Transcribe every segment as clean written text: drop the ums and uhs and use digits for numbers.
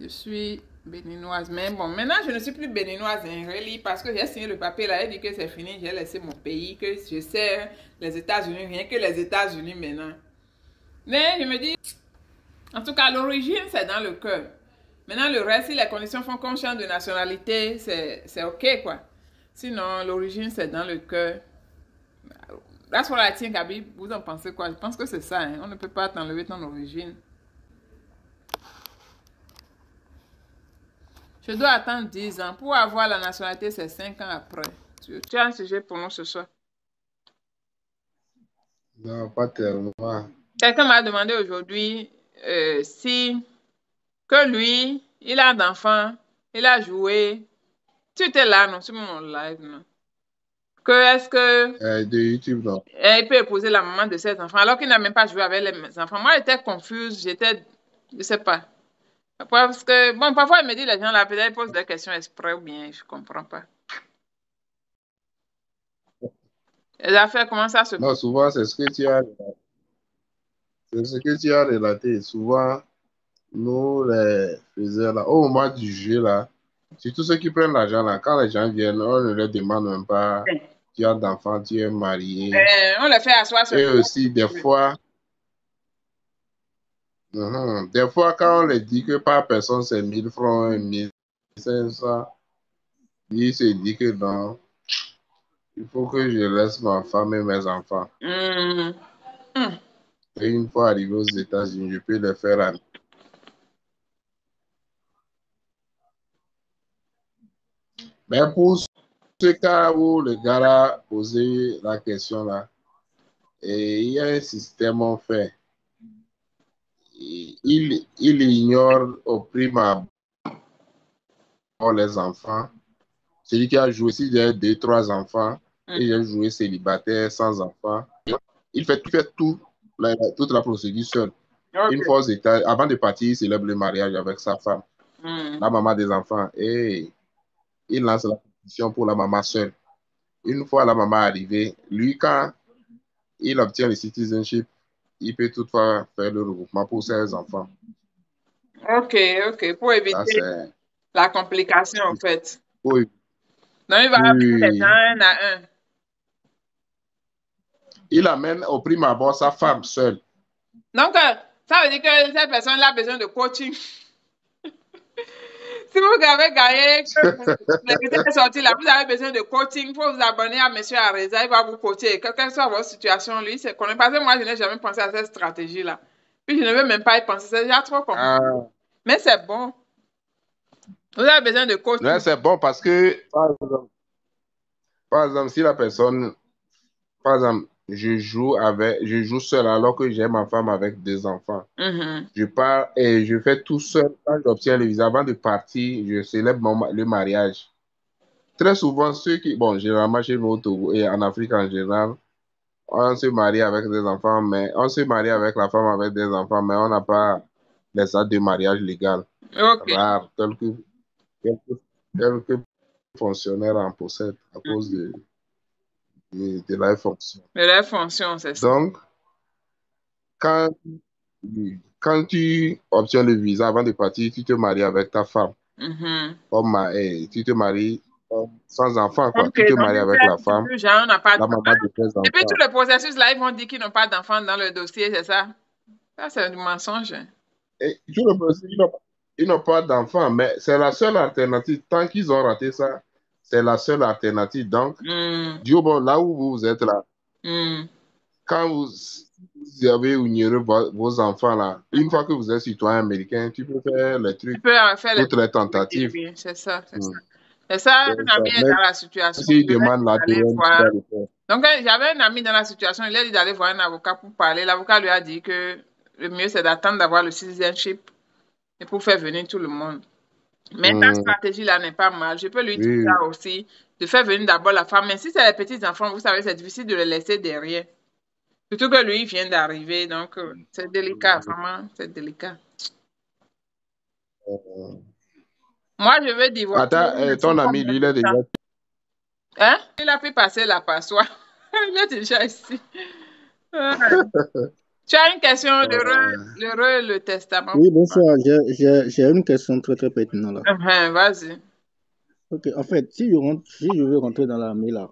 Je suis béninoise. Mais bon, maintenant, je ne suis plus béninoise, hein, really, parce que j'ai signé le papier là, il dit que c'est fini, j'ai laissé mon pays, que je sais les États-Unis, rien que les États-Unis maintenant. Mais je me dis, en tout cas, l'origine, c'est dans le cœur. Maintenant, le reste, si les conditions font qu'on change de nationalité, c'est OK, quoi. Sinon, l'origine, c'est dans le cœur. That's what I think, Abby. Vous en pensez quoi? Je pense que c'est ça, hein. On ne peut pas t'enlever ton origine. Je dois attendre 10 ans. Pour avoir la nationalité, c'est 5 ans après. Tu as un sujet pour nous ce soir? Non, pas tellement. Quelqu'un m'a demandé aujourd'hui si que lui, il a d'enfants, il a joué. Tu étais là, non, sur mon live, non? Que est-ce que De YouTube, non. il peut épouser la maman de ses enfants alors qu'il n'a même pas joué avec les enfants? Moi, j'étais confuse, je sais pas. Parce que, bon, parfois, il me dit, les gens là, peut-être ils posent des questions exprès ou bien, je comprends pas. Les affaires, comment ça se Non, passe? souvent, c'est ce que tu as relaté. Souvent, nous, les faiseurs, là, au moment du jeu, là, surtout ceux qui prennent l'argent, là, quand les gens viennent, on ne leur demande même pas, tu as d'enfants, tu es marié. On le fait asseoir sur Et aussi, des fois, quand on les dit que par personne, c'est 1000 francs, 1500, ils se disent que non, il faut que je laisse ma femme et mes enfants. Hum, hum. Et une fois arrivé aux États-Unis, je peux les faire à... Mais pour ce cas où le gars a posé la question là, et il y a un système en fait. Il ignore au prime abord les enfants. Celui qui a joué, s'il a 2, 3 enfants, et il a joué célibataire, sans enfants, il fait toute la procédure seul. Ok. Une fois aux États, avant de partir, il célèbre le mariage avec sa femme, la maman des enfants, et il lance la pétition pour la maman seule. Une fois la maman arrivée, lui, quand il obtient le citizenship, il peut toutefois faire le regroupement pour ses enfants. Ok, ok, pour Ça, éviter c'est... la complication, en fait. Oui, Donc, il va appeler les gens oui. un à un. Il amène au prime abord sa femme seule. Donc, ça veut dire que cette personne a besoin de coaching. Si vous avez gagné, que les résultats sont sortis là, vous avez besoin de coaching, il faut vous abonner à M. Areza, il va vous coacher. Quelle que soit votre situation, lui, c'est qu'on est passé. Moi, je n'ai jamais pensé à cette stratégie-là. Puis, je ne veux même pas y penser. C'est déjà trop compliqué. Mais c'est bon. Vous avez besoin de coaching. Ouais, c'est bon parce que, par exemple, si la personne, par exemple, je joue seul alors que j'ai ma femme avec 2 enfants. Je pars et je fais tout seul. Quand j'obtiens le visa, avant de partir, je célèbre le mariage. Très souvent, ceux qui, bon, généralement chez nous au Togo et en Afrique en général, on se marie avec des enfants, mais on se marie avec la femme avec des enfants, mais on n'a pas les actes de mariage légal. Ok. Rares, quelques fonctionnaires en possèdent à cause de la fonction. Mais la fonction, c'est ça. Donc, quand, quand tu obtiens le visa avant de partir, tu te maries avec ta femme. Tu te maries sans enfant, quoi. Ok, Tu te donc maries avec la femme, les gens n'ont pas la maman de tes Et puis tout enfants. le processus là, ils vont dire qu'ils n'ont pas d'enfants dans le dossier, c'est ça? Ça, c'est du mensonge. Et tout le processus, ils n'ont pas d'enfants, mais c'est la seule alternative. Tant qu'ils ont raté ça, c'est la seule alternative. Donc, là où vous êtes là, quand vous avez ignoré vos enfants là, une fois que vous êtes citoyen américain, tu peux faire les trucs, Tu peux faire toutes les tentatives. Oui, c'est ça, c'est ça. C'est ça, un ami est Même dans la situation. s'ils Je lui ai demandent dit la d'aller douane, tu voir. vas le faire. Donc, j'avais un ami dans la situation, il a dit d'aller voir un avocat pour parler. L'avocat lui a dit que le mieux, c'est d'attendre d'avoir le citizenship et pour faire venir tout le monde. Mais ta stratégie-là n'est pas mal. Je peux lui dire Oui. ça aussi, de faire venir d'abord la femme. Mais si c'est les petits-enfants, vous savez, c'est difficile de les laisser derrière. Surtout que lui, il vient d'arriver, donc c'est délicat, vraiment, c'est délicat. Moi, je veux divorcer. Attends, ton ami, lui, il est déjà... Hein? Il a pu passer la passoire. Il est déjà ici. Ouais. Tu as une question, le testament. Oui, bonsoir. J'ai une question très, très pertinente là. Vas-y. Ok, en fait, si je veux rentrer dans l'armée là,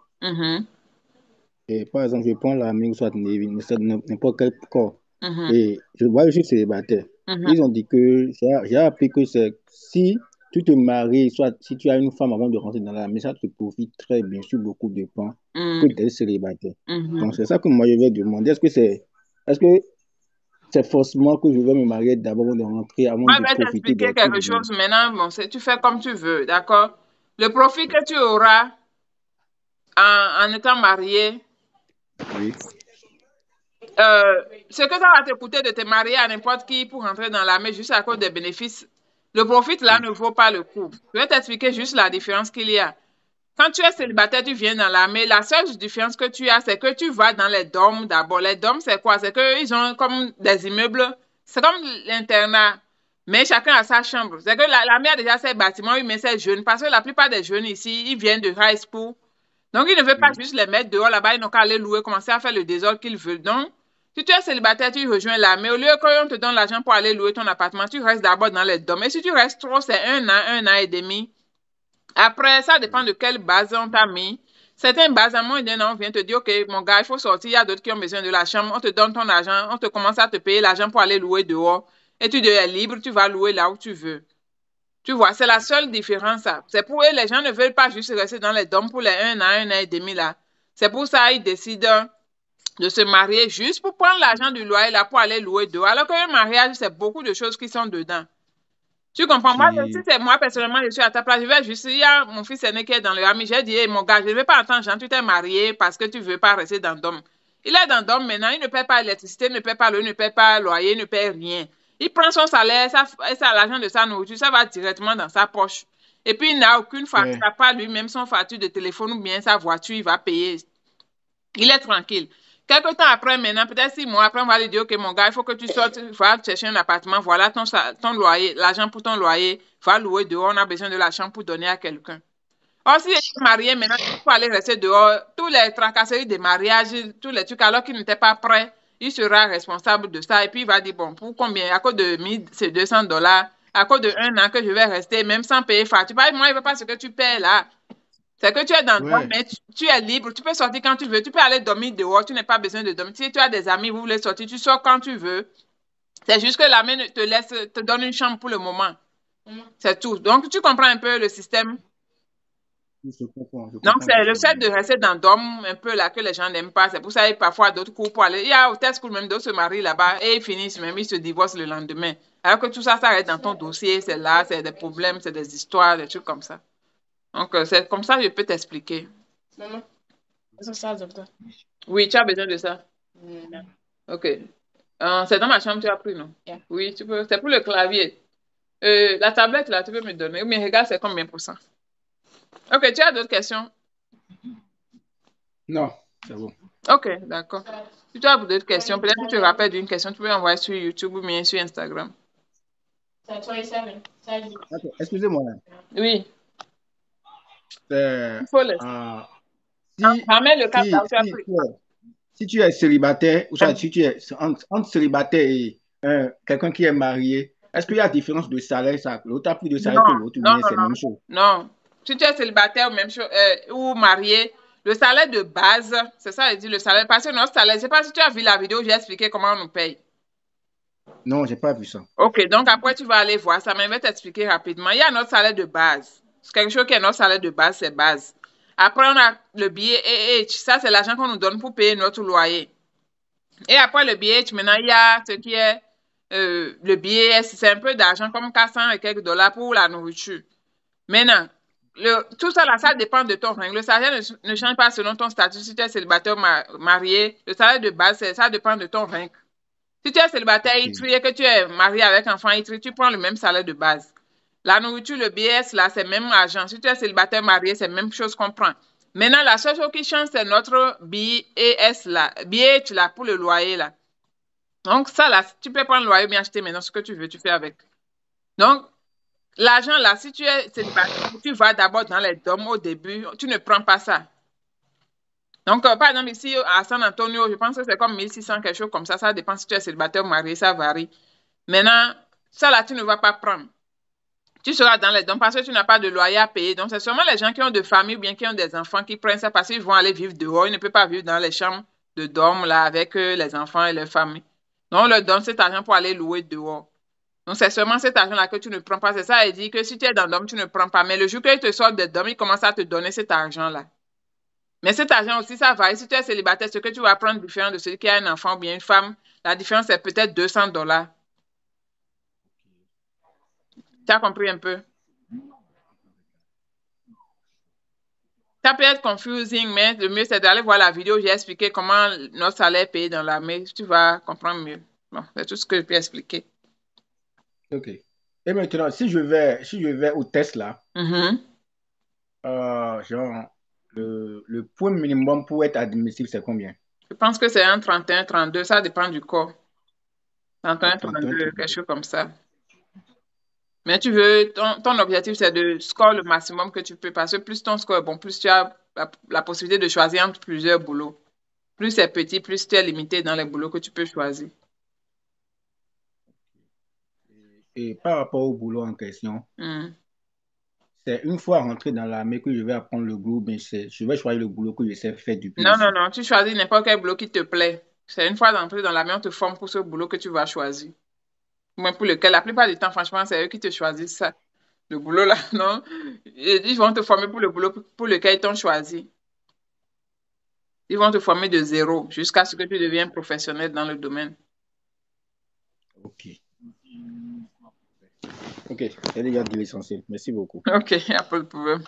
et par exemple, je prends l'armée ou soit n'importe quel corps, et je vois que je suis célibataire. Ils ont dit que, j'ai appris que c'est si tu te maries, soit si tu as une femme avant de rentrer dans l'armée, ça te profite très bien sur beaucoup de points que d'être célibataire. Donc, c'est ça que moi je vais demander. Est-ce que c'est forcément que je vais me marier d'abord avant de rentrer, avant Moi, de je vais profiter t'expliquer des quelque trucs chose maintenant. Bon, tu fais comme tu veux, d'accord? Le profit que tu auras en étant marié, Oui. ce que ça va te coûter de te marier à n'importe qui pour rentrer dans l'armée juste à cause des bénéfices, le profit là ne vaut pas le coup. Je vais t'expliquer juste la différence qu'il y a. Quand tu es célibataire, tu viens dans l'armée, la seule différence que tu as, c'est que tu vas dans les dorms d'abord. Les dorms, c'est quoi? C'est qu'ils ont comme des immeubles, c'est comme l'internat, mais chacun a sa chambre. C'est que l'armée a déjà ses bâtiments, oui, mais c'est jeunes, parce que la plupart des jeunes ici, ils viennent de high school. Donc, ils ne veulent pas juste les mettre dehors là-bas, ils n'ont qu'à aller louer, commencer à faire le désordre qu'ils veulent. Donc, si tu es célibataire, tu rejoins l'armée. Au lieu qu'on te donne l'argent pour aller louer ton appartement, tu restes d'abord dans les dorms. Et si tu restes trop, c'est un an et demi. Après, ça dépend de quelle base on t'a mis. Certaines bases, à moins d'un an, on vient te dire, OK, mon gars, il faut sortir. Il y a d'autres qui ont besoin de la chambre. On te donne ton argent. On te commence à te payer l'argent pour aller louer dehors. Et tu es libre, tu vas louer là où tu veux. Tu vois, c'est la seule différence. C'est pour eux, les gens ne veulent pas juste rester dans les dorms pour les un an et demi là. C'est pour ça qu'ils décident de se marier juste pour prendre l'argent du loyer là pour aller louer dehors. Alors qu'un mariage, c'est beaucoup de choses qui sont dedans. Tu comprends? Moi, si c'est moi, personnellement, je suis à ta place, je vais juste, il y a mon fils aîné qui est dans le army, j'ai dit, hey, mon gars, je ne vais pas attendre, Jean, tu t'es marié parce que tu ne veux pas rester dans le dôme. Il est dans le dôme maintenant, il ne paie pas l'électricité, il ne paie pas l'eau, il ne paie pas le loyer, il ne paie rien. Il prend son salaire, l'argent de sa nourriture, ça va directement dans sa poche. Et puis, il n'a aucune facture, il n'a pas lui-même son facture de téléphone ou bien sa voiture, il va payer. Il est tranquille. Quelque temps après, maintenant, peut-être 6 mois après, on va lui dire, OK, mon gars, il faut que tu sortes, il faut chercher un appartement, voilà ton loyer, l'argent pour ton loyer, va louer dehors, on a besoin de l'argent pour donner à quelqu'un. Or, si il est marié, maintenant, il faut aller rester dehors, tous les tracasseries des mariages, tous les trucs, alors qu'il n'était pas prêt, il sera responsable de ça, et puis il va dire, bon, pour combien? À cause de 200 $, à cause de 1 an que je vais rester, même sans payer facture. Moi, il ne veut pas ce que tu paies là. C'est que tu es dans le temps, mais tu es libre. Tu peux sortir quand tu veux. Tu peux aller dormir dehors. Tu n'as pas besoin de dormir. Si tu as des amis, vous voulez sortir, tu sors quand tu veux. C'est juste que l'armée te donne une chambre pour le moment. C'est tout. Donc, tu comprends un peu le système. Je comprends. Donc, c'est le fait de rester dans le dorme un peu là que les gens n'aiment pas. C'est pour ça qu'il y a parfois d'autres cours pour aller. Il y a au test school même d'autres se marient là-bas et ils finissent même, ils se divorcent le lendemain. Alors que tout ça, ça reste dans ton dossier. C'est là, c'est des problèmes, c'est des histoires, des trucs comme ça. Donc, c'est comme ça que je peux t'expliquer. Maman, c'est ça, docteur. Oui, tu as besoin de ça. OK. C'est dans ma chambre, tu as pris, non? Yeah. Oui, tu peux. C'est pour le clavier. La tablette, là, tu peux me donner. Mais regarde, c'est combien pour ça? OK, tu as d'autres questions? Non, c'est bon. OK, d'accord. Si tu as d'autres questions, peut-être que tu te rappelles d'une question, tu peux envoyer sur YouTube ou bien sur Instagram. C'est 27. Attends, excusez-moi. Oui. Il faut le... ramène le cap là où tu as pris. Si tu es célibataire, ou soit si tu es entre célibataire et quelqu'un qui est marié, est-ce qu'il y a différence de salaire? L'autre a plus de salaire que l'autre, ou bien c'est la même chose? Non. Si tu es célibataire ou même ou marié, le salaire de base, c'est ça, il dit le salaire. Parce que notre salaire, je ne sais pas si tu as vu la vidéo, j'ai expliqué comment on nous paye. Non, je n'ai pas vu ça. OK, donc après, tu vas aller voir ça, mais je vais t'expliquer rapidement. Il y a notre salaire de base. C'est quelque chose qui est notre salaire de base, c'est base. Après, on a le billet AH. Ça, c'est l'argent qu'on nous donne pour payer notre loyer. Et après le billet, maintenant, il y a ce qui est le billet, c'est un peu d'argent, comme 400 et quelques dollars pour la nourriture. Maintenant, tout ça, là, ça dépend de ton rang. Le salaire ne change pas selon ton statut. Si tu es célibataire ou marié, le salaire de base, ça dépend de ton rang. Si tu es célibataire et que tu es marié avec enfant tu prends le même salaire de base. La nourriture, le BS, là, c'est même argent. Si tu es célibataire marié, c'est la même chose qu'on prend. Maintenant, la seule chose qui change, c'est notre BS, là, BH, là, pour le loyer, là. Donc, ça, là, tu peux prendre le loyer ou bien acheter maintenant ce que tu veux, tu fais avec. Donc, l'argent, là, si tu es célibataire, tu vas d'abord dans les dormes au début, tu ne prends pas ça. Donc, par exemple, ici, à San Antonio, je pense que c'est comme 1600, quelque chose comme ça. Ça dépend si tu es célibataire ou marié, ça varie. Maintenant, ça là, tu ne vas pas prendre. Tu seras dans les dons parce que tu n'as pas de loyer à payer. Donc, c'est seulement les gens qui ont de famille ou bien qui ont des enfants qui prennent ça parce qu'ils vont aller vivre dehors. Ils ne peuvent pas vivre dans les chambres de dorme là, avec les enfants et leurs familles. Donc, on leur donne cet argent pour aller louer dehors. Donc, c'est seulement cet argent-là que tu ne prends pas. C'est ça, il dit que si tu es dans le dorme, tu ne prends pas. Mais le jour qu'ils te sortent des dormes, ils commencent à te donner cet argent-là. Mais cet argent aussi, ça varie. Si tu es célibataire, ce que tu vas prendre différent de celui qui a un enfant ou bien une femme, la différence c'est peut-être $200. Tu as compris un peu? Ça peut être confusing, mais le mieux c'est d'aller voir la vidéo. J'ai expliqué comment notre salaire est payé dans l'armée. Tu vas comprendre mieux. Bon, c'est tout ce que je peux expliquer. Ok. Et maintenant, si je vais au test là, genre, le point minimum pour être admissible, c'est combien? Je pense que c'est un 31, 32. Ça dépend du corps. 31, 31, 32, 32. quelque chose comme ça. Mais tu veux, ton objectif, c'est de score le maximum que tu peux. Parce que plus ton score est bon, plus tu as la possibilité de choisir entre plusieurs boulots. Plus c'est petit, plus tu es limité dans les boulots que tu peux choisir. Et par rapport au boulot en question, Hmm. c'est une fois rentré dans l'armée que je vais apprendre le boulot, mais je vais choisir le boulot que je sais faire depuis Non, non, ici. non. Tu choisis n'importe quel boulot qui te plaît. C'est une fois d'entrer dans l'armée, on te forme pour ce boulot que tu vas choisir. Mais pour lequel, la plupart du temps, franchement, c'est eux qui te choisissent ça. Le boulot là, non? Ils vont te former pour le boulot pour lequel ils t'ont choisi. Ils vont te former de zéro jusqu'à ce que tu deviennes professionnel dans le domaine. Ok. Ok, j'ai déjà dit l'essentiel. Merci beaucoup. Ok, il n'y a pas de problème.